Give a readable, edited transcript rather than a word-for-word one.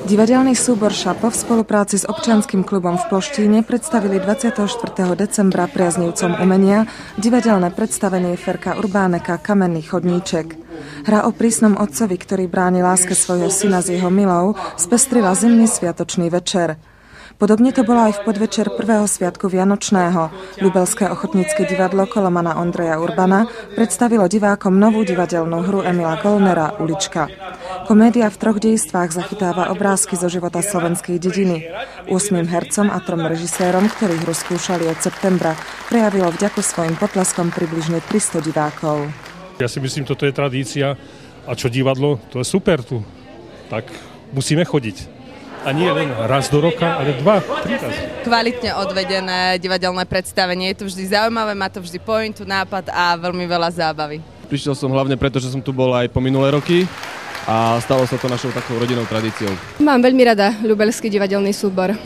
Divadelný súbor Šapo v spolupráci s občianskym klubom v Ploštíne predstavili 24. decembra priaznivcom umenia divadelné predstavenie Ferka Urbáneka Kamenný chodníček. Hra o prísnom otcovi, ktorý bráni láske svojho syna s jeho milou, spestrila zimný sviatočný večer. Podobne to bolo aj v podvečer prvého sviatku Vianočného. Ľubelské ochotnícke divadlo Kolomana Ondreja Urbana predstavilo divákom novú divadelnú hru Emila Gollnera Ulička. Komédia v 3 dejstvách zachytáva obrázky zo života slovenskej dediny. 8 hercom a 3 režisérom, ktorí hru skúšali od septembra, prejavilo vďaku svojim potleskom približne 300 divákov. Ja si myslím, toto je tradícia a čo divadlo, to je super tu. Tak musíme chodiť. A nie len raz do roka, ale 2-3 razy. Kvalitne odvedené divadelné predstavenie. Je to vždy zaujímavé, má to vždy pointu, nápad a veľmi veľa zábavy. Prišiel som hlavne preto, že som tu bol aj po minulé roky a stalo sa to našou takou rodinnou tradíciou. Mám veľmi rada ľubelský divadelný súbor.